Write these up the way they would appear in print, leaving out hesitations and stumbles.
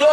2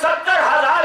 70,000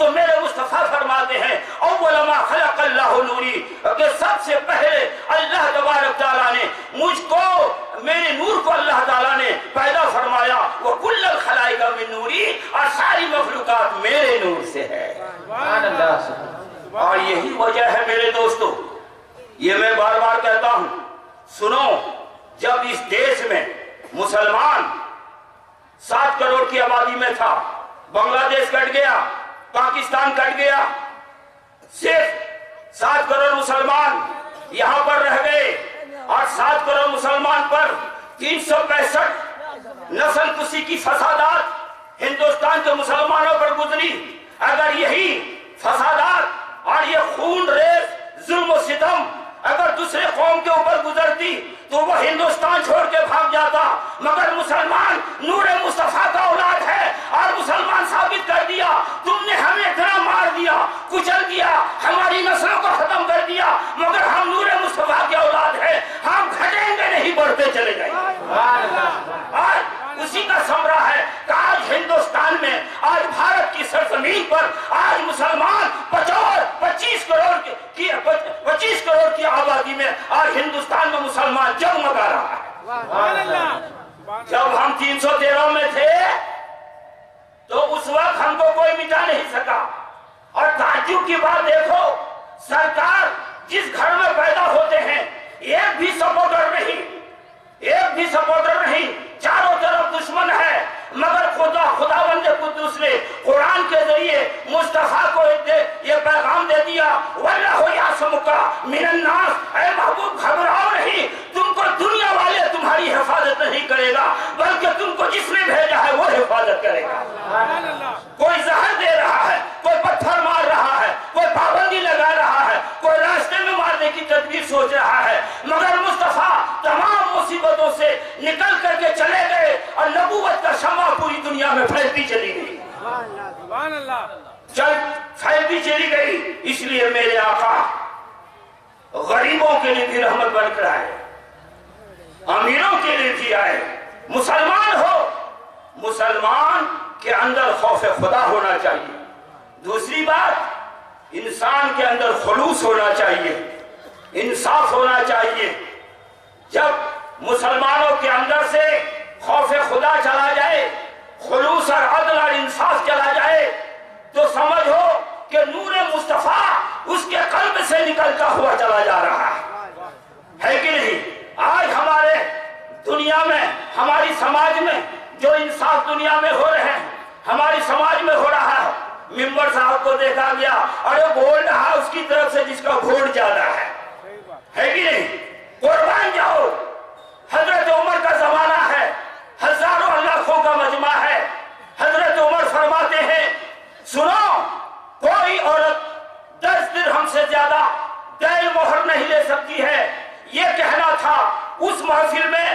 تو میرے مصطفیٰ فرماتے ہیں اول ما خلق اللہ نوری، کہ سب سے پہلے اللہ تبارک تعالیٰ نے مجھ کو، میرے نور کو اللہ تعالیٰ نے پیدا فرمایا، وَكُلَّ الْخَلَائِقَ مِن نوری، اور ساری مخلوقات میرے نور سے ہے۔ سبحان اللہ۔ اور یہی وجہ ہے میرے دوستو، یہ میں بار بار کہتا ہوں، سنو، جب اس دیش میں مسلمان 7 کروڑ کی آبادی میں تھا، بنگلہ دیش کٹ گیا، پاکستان کٹ گیا، صرف 7 کروڑ مسلمان یہاں پر رہ گئے، اور 7 کروڑ مسلمان پر 365 نسل کشی کی فسادات ہندوستان کے مسلمانوں پر گزری۔ اگر یہی فسادات اور یہ خون ریز ظلم و ستم اگر دوسرے قوم کے اوپر گزرتی تو وہ ہندوستان چھوڑ کے بھاگ جاتا، مگر مسلمان نور مصطفیٰ کا اولاد ہے، اور مسلمان ثابت کر دیا، تم نے ہمیں اتنا مار دیا، کچل دیا، ہماری نسلوں کو ختم کر دیا، مگر ہم نور مصطفیٰ کے اولاد ہیں، ہم گھٹیں گے نہیں، بڑھتے چلے جائیں گے۔ آج اسی کا ثمرہ ہے کہ آج ہندوستان میں، آج بھارت کی سرزمین پر، آج مسلمان 25 کروڑ کی آبادی میں آج ہندوستان میں مسلمان جگمگا رہا ہے۔ جب ہم 313 میں تھے تو اس وقت ہم کو کوئی مٹا نہیں سکا، اور تعجب کی بات دیکھو، سرکار جس گھر میں پیدا ہوتے ہیں ایک بھی سپورٹر نہیں، چاروں طرف دشمن ہے، مگر خداوند قدوس نے قرآن کے ذریعے مصطفیٰ کو یہ پیغام دے دیا، وَاللَّهُ يَعْصِمُكَ مِنَ النَّاسِ، اے محبوب گھبراؤ نہیں، تم کو دنیا والے تمہاری حفاظت نہیں کرے گا، بلکہ تم کو جس نے بھیجا ہے وہ حفاظت کرے گا۔ کوئی زہر دے رہا ہے، کوئی پتھر مار رہا ہے، کوئی پابندی لگا رہا ہے، کوئی راستے میں مارنے کی تدبیر سوچ رہا ہے، مگر مصطفیٰ تمام مصیبتوں سے نکل کر کے چلے گئے، اور نبوت کا شمع پوری دنیا میں پھیلتی چلی گئی، پھیلتی چلی گئی۔ اس لیے میرے آقا غریبوں کے لیے بھی رحمت بن کر آئے، امیروں کے لیے بھی آئے۔ مسلمان ہو، مسلمان کے اندر خوف خدا ہونا چاہیے۔ دوسری بات، انسان کے اندر خلوص ہونا چاہیے، انصاف ہونا چاہیے۔ جب مسلمانوں کے اندر سے خوف خدا چلا جائے، خلوص اور عدل اور انصاف چلا جائے، تو سمجھو کہ نور مصطفیٰ اس کے قلب سے نکلتا ہوا چلا جا رہا ہے کہ نہیں؟ آج ہمارے دنیا میں، ہماری سماج میں جو انصاف دنیا میں ہو رہے ہیں، ہماری سماج میں ہو رہا ہے، ممبر صاحب کو دیکھا گیا اور وہ بول رہا اس کی طرف سے جس کا ووٹ زیادہ ہے کہ نہیں؟ قربان جاؤ، حضرت عمر کا زمانہ ہے، ہزاروں لاکھوں کا مجمع ہے، حضرت عمر فرماتے ہیں، سنو، کوئی عورت 10 درہم سے زیادہ دین مہر نہیں لے سکتی ہے۔ یہ کہنا تھا، اس محفل میں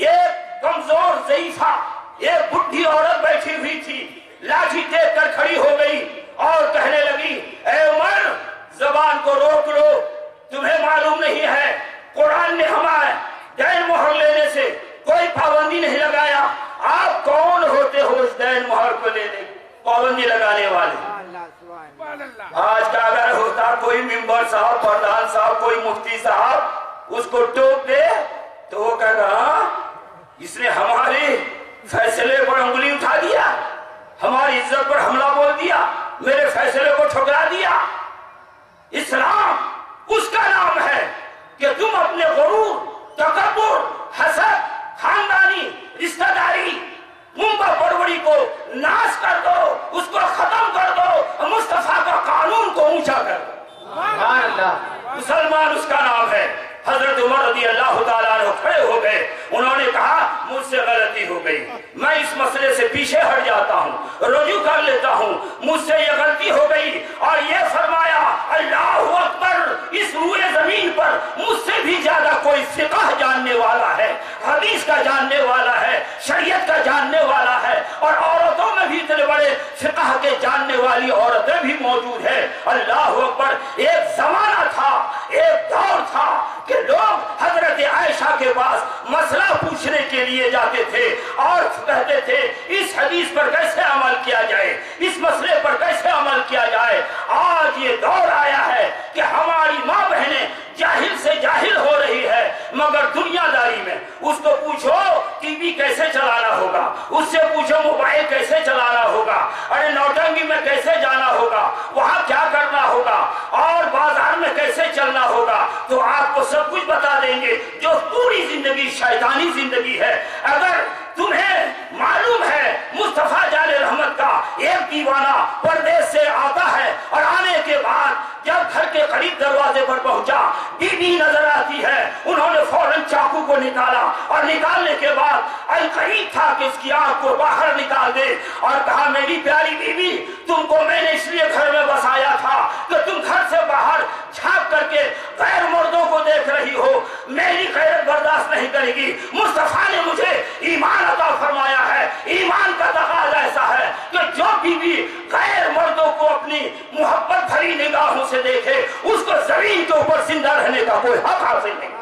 ایک کمزور ضعیفہ، ایک بڈھی عورت بیٹھی ہوئی تھی، لاٹھی ٹیک کر کھڑی ہو گئی اور کہنے لگی، اے عمر، زبان کو روک لو، تمہیں معلوم نہیں ہے قرآن نے ہمارے دین مہر لینے سے کوئی پابندی نہیں لگایا، آپ کون ہوتے ہو اس دین مہر کو لینے پابندی لگانے والے؟ آج کا اگر ہوتا کوئی ممبر صاحب، پردھان صاحب، کوئی مفتی صاحب اس کو ٹوک دے تو وہ کہے گا، اس نے ہمارے فیصلے پر انگلی اٹھا دیا، ہماری عزت پر حملہ بول دیا، میرے فیصلے کو ٹھکرا دیا۔ اسلام اس کا نام ہے کہ تم اپنے غرور، تکبر، حسد، خاندانی رشتہ داری، منبع پروری کو ناش کر دو، اس کو ختم کر دو، مصطفیٰ کا قانون کو اونچا کر دو۔ مسلمان اس کا نام ہے۔ حضرت عمر رضی اللہ تعالیٰ عنہ کھڑے ہو گئے، انہوں نے کہا، مجھ سے غلطی ہو گئی، میں اس مسئلے سے پیچھے ہٹ جاتا ہوں، رجوع کر لیتا ہوں، مجھ سے یہ غلطی ہو گئی، اور یہ فرمایا، اللہ اکبر، اس روئے زمین پر مجھ سے بھی زیادہ کوئی فقہ جاننے والا ہے، حدیث کا جاننے والا ہے، شریعت کا جاننے والا ہے، اور عورتوں میں بھی اتنے بڑے فقہ کے جاننے والی عورتیں بھی موجود ہیں۔ اللہ اکبر۔ ایک زمانہ تھا، ایک دور تھا کہ لوگ حضرت عائشہ عائشہ کے پاس مسئلہ پوچھنے کے لیے جاتے تھے اور کہتے تھے اس حدیث پر کیسے عمل کیا جائے، اس مسئلے پر کیسے عمل کیا جائے۔ آج یہ دور آیا ہے کہ ہماری ماں بہنیں جاہل سے جاہل ہو رہی ہے، مگر دنیا داری میں اس کو پوچھو ٹی وی کیسے چلانا ہوگا، اس سے پوچھو موبائل کیسے چلانا ہوگا، ارے نوٹنگی میں کیسے جانا ہوگا، وہاں کیا کرنا ہوگا اور بازار میں کیسے چلنا ہوگا، تو آپ کو سب کچھ بتا دیں گے۔ جو پوری زندگی شیطانی زندگی ہے، اگر تمہیں معلوم ہے مصطفیٰ جان رحمت کا ایک دیوانہ پردیس سے آتا ہے اور آنے کے بعد جب گھر کے قریب دروازے پر پہنچا بی بی نظر آتی ہے، انہوں نے فوراً چاقو کو نکالا اور نکالنے کے بعد القریب تھا کہ اس کی آنکھ کو باہر نکال دے اور کہا میری پیاری بی بی تم کو میں نے اس لیے گھر میں بسایا تھا کہ تم گھر سے باہر جھانک کر کے غیر مردوں کو دیکھ رہی ہو، میری غیرت برداشت نہیں کرے گی۔ مصطفیٰ نے مجھے ایمان عطا فرمایا ہے، ایمان کا تقاضا ایسا ہے کہ جو بیوی غیر مردوں کو اپنی محبت بھری نگاہوں سے دیکھے اس کو زمین کے اوپر زندہ رہنے کا کوئی حق حاصل نہیں،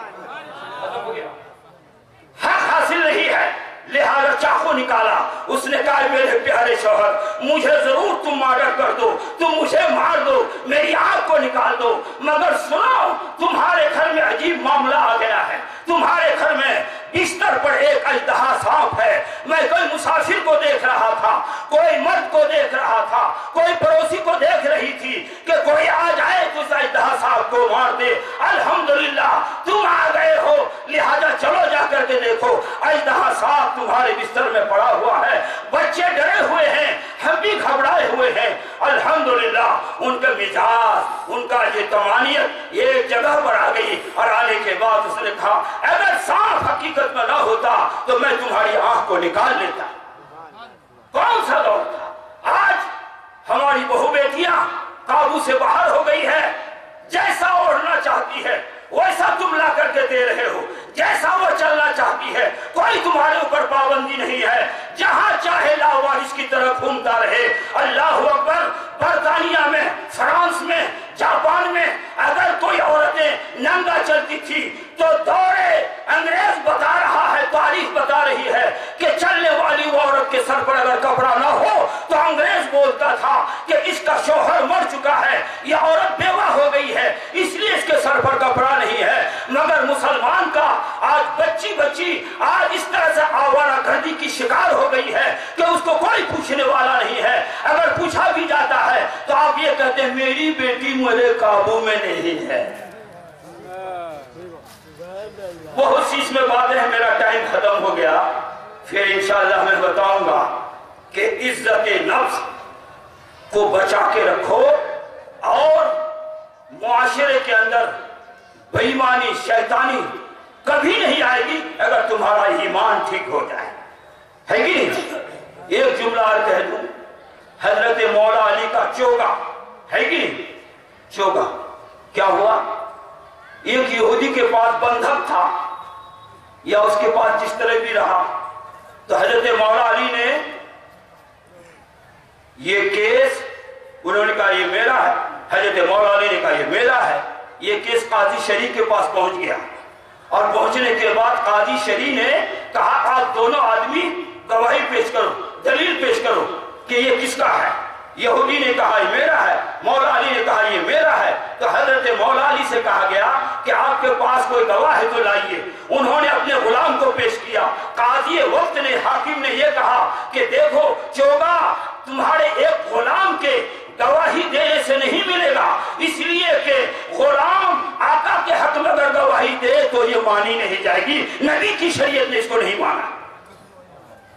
حق حاصل نہیں ہے۔ لہذا چاقو نکالا، اس نے کہا میرے پیارے شوہر مجھے ضرور تم مارڈر کر دو، تم مجھے مار دو، میری آنکھ کو نکال دو، مگر سنو تمہارے گھر میں عجیب معاملہ آ گیا ہے، تمہارے گھر میں بستر پر ایک اژدہا سانپ ہے۔ میں کوئی مسافر کو دیکھ رہا تھا، کوئی مرد کو دیکھ رہا تھا، کوئی پڑوسی کو دیکھ رہی تھی کہ کوئی آ جائے تو اس اژدہا سانپ کو مار دے۔ الحمدللہ تم آ گئے ہو، لہذا چلو جا کر کے دیکھو اژدہا سانپ تمہارے بستر میں پڑا ہوا ہے، بچے ڈرے ہوئے ہیں، ہم بھی گھبرائے ہوئے ہیں۔ الحمدللہ ان کا مزاج، ان کا یہ طمانینت ایک جگہ پر آ گئی اور آنے کے بعد اس نے کہا اگر سانپ حقیقت میں نہ ہوتا تو میں تمہاری آنکھ کو نکال لیتا۔ کون سا دور تھا؟ آج ہماری بہو بیٹیاں قابو سے باہر ہو گئی ہے، جیسا اوڑھنا چاہتی ہے ویسا تم لا کر کے دے رہے ہو، جیسا وہ چلنا چاہتی ہے کوئی تمہارے اوپر پابندی نہیں ہے، جہاں چاہے لاوارث کی طرف گھومتا رہے۔ اللہ اکبر! برطانیہ میں، فرانس میں، جاپان میں اگر کوئی عورتیں ننگا چلتی تھی تو دورے انگریز بتا رہا ہے، تاریخ بتا رہی ہے کہ چلنے والی وہ عورت کے سر پر اگر کپڑا نہ ہو تو انگریز بولتا تھا کہ اس کا شوہر مر چکا ہے، یہ عورت بیوہ ہو گئی ہے اس لیے اس کے سر پر کپڑا نہیں ہے۔ مگر مسلمان کا آج بچی آج اس طرح سے آوارہ گردی کی شکار ہو گئی ہے کہ اس کو کوئی پوچھنے والا نہیں ہے، اگر پوچھا بھی جاتا ہے تو آپ یہ کہتے ہیں میری بیٹی میرے قابو میں نہیں ہے۔ بہت چیز میں باتیں ہیں، میرا ٹائم ختم ہو گیا، پھر انشاءاللہ میں بتاؤں گا کہ عزت نفس کو بچا کے رکھو اور معاشرے کے اندر بے ایمانی شیطانی کبھی نہیں آئے گی اگر تمہارا ایمان ٹھیک ہو جائے، ہے کہ نہیں؟ ایک جملہ اور کہہ دوں، حضرت مولا علی کا چوگا ہے کہ نہیں؟ چوگا کیا ہوا؟ ایک یہودی کے پاس بندھک تھا یا اس کے پاس جس طرح بھی رہا، تو حضرت مولا علی نے یہ کیس، انہوں نے کہا یہ میرا ہے، حضرت مولا علی نے کہا یہ میرا ہے، یہ کیس قاضی شریع کے پاس پہنچ گیا اور پہنچنے کے بعد قاضی شریع نے کہا آپ دونوں آدمی گواہی پیش کرو، دلیل پیش کرو کہ یہ کس کا ہے۔ یہودی نے کہا یہ میرا ہے، مولا علی نے کہا یہ میرا ہے، تو حضرت مولا علی سے کہا گیا کہ آپ کے پاس کوئی گواہ ہے تو لائیے۔ انہوں نے اپنے غلام کو پیش کیا، قاضی وقت نے، حاکم نے یہ کہا کہ دیکھو چوگا تمہارے ایک غلام کے گواہی دینے سے نہیں ملے گا، اس لیے کہ غلام آقا کے حق میں اگر گواہی دے تو یہ مانی نہیں جائے گی، نبی کی شریعت نے اس کو نہیں مانا،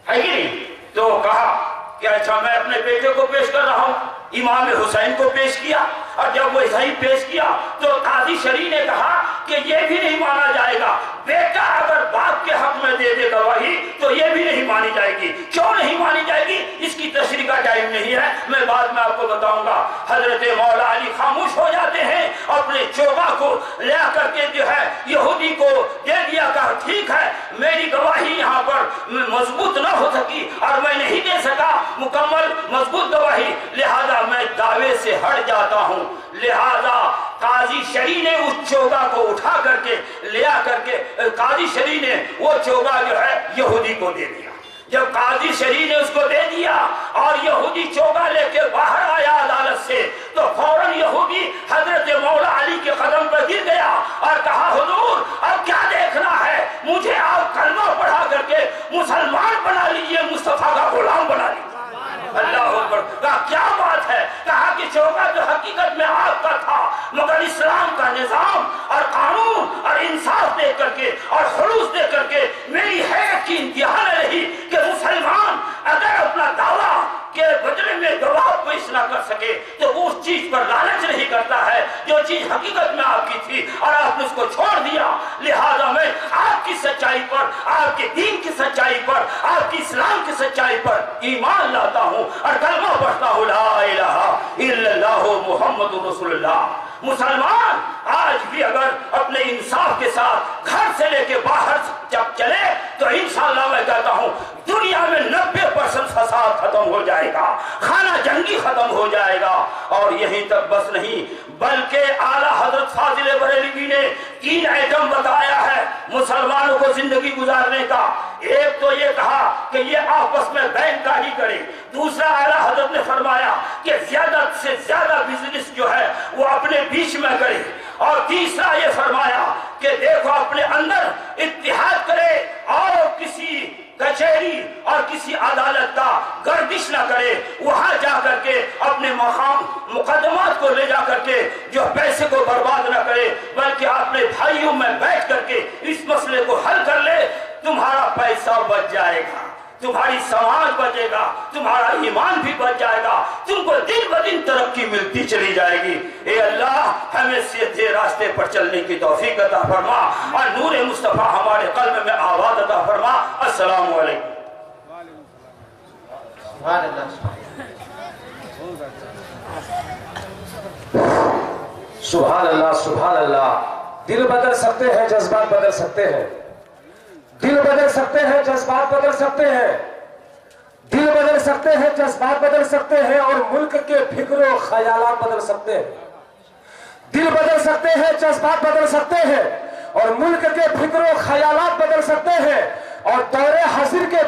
ہے کہ نہیں؟ تو کہا کہ اچھا میں اپنے بیٹے کو پیش کر رہا ہوں، امام حسین کو پیش کیا، اور جب وہ صحیح پیش کیا تو قاضی شریع نے کہا کہ یہ بھی نہیں مانا جائے گا، بیٹا اگر باپ کے حق میں دے دے گواہی تو یہ بھی نہیں مانی جائے گی۔ کیوں نہیں مانی جائے گی اس کی تشریح کا ٹائم نہیں ہے، میں بعد میں آپ کو بتاؤں گا۔ حضرت مولا علی خاموش ہو جاتے ہیں، اپنے چوگا کو لے کر کے جو ہے یہودی کو دے دیا، کہا ٹھیک ہے میری گواہی یہاں پر مضبوط نہ ہو سکی اور میں نہیں دے سکا مکمل مضبوط گواہی، لہذا میں دعوے سے ہٹ جاتا ہوں، لہذا قاضی شری نے اس چوگا کو اٹھا کر کے لیا کر کے قاضی شری نے وہ چوگا جو ہے یہودی کو دے دیا. جب قاضی شری نے اس کو دے دیا اور یہودی چوگا لے کے باہر آیا عدالت سے تو فوراً یہودی حضرت مولا علی کے قدم پر گر گیا اور کہا حضور اب کیا دیکھنا ہے, مجھے آپ کلمہ پڑھا کر کے مسلمان بنا لیجئے, مصطفیٰ کا غلام بنا لیجئے. اللہ اکبر. کہا کیا بات ہے؟ کہا کہ چوگا جو حقیقت میں آپ کا تھا مگر اسلام کا نظام اور قانون اور انصاف دے کر کے اور خلوص دے کر کے میری حیرت کی انتہا نہ رہی کہ مسلمان اگر اپنا دعویٰ کے بدلے میں گواہ پیش نہ کر سکے تو وہ اس چیز پر لالچ نہیں کرتا ہے جو چیز حقیقت میں آپ کی تھی اور آپ نے اس کو چھوڑ دیا. لہذا میں آپ کی سچائی پر, آپ کے دین کی سچائی پر, آپ کی اسلام کی سچائی پر ایمان لاتا ہوں اور کلمہ پڑھتا ہوں لا الہ الا اللہ محمد رسول اللہ. مسلمان آج بھی اگر اپنے انصاف کے ساتھ گھر سے لے کے باہر جب چلے تو انشاءاللہ میں کہتا ہوں دنیا میں 90% فساد ختم ہو جائے گا, خانہ جنگی ختم ہو جائے گا. اور یہیں تک بس نہیں بلکہ اعلیٰ حضرت فاضل بریلوی نے 3 آئٹم بتایا ہے مسلمانوں کو زندگی گزارنے کا. ایک تو یہ کہا کہ یہ آپس میں بینکاری کرے, دوسرا اعلیٰ حضرت نے فرمایا کہ زیادہ سے زیادہ بزنس جو ہے وہ اپنے بیچ میں کرے, اور تیسرا یہ فرمایا کہ دیکھو اپنے اندر اتحاد کرے اور کسی کچہری اور کسی عدالت کا گردش نہ کرے, وہاں جا کر کے اپنے مقام مقدمات کو لے جا کر کے جو پیسے کو برباد نہ کرے بلکہ اپنے بھائیوں میں بیٹھ کر کے اس مسئلے کو حل کر لے. تمہارا پیسہ بچ جائے گا, تمہاری سماج بچے گا, تمہارا ایمان بھی بچ جائے گا, تم کو دن بدن ترقی ملتی چلی جائے گی. اے اللہ ہمیں سیدھے راستے پر چلنے کی توفیق عطا فرما اور نور مصطفیٰ ہمارے قلب میں آباد عطا فرما. السلام علیکم. سبحان اللہ, سبحان اللہ. دل بدل سکتے ہیں, جذبات بدل سکتے ہیں, دل بدل سکتے ہیں, جذبات بدل سکتے ہیں, دل بدل سکتے ہیں, جذبات بدل سکتے ہیں اور ملک کے فکر و خیالات بدل سکتے ہیں. دل بدل سکتے ہیں, جذبات بدل سکتے ہیں اور ملک کے فکر و خیالات بدل سکتے ہیں اور دور حاضر کے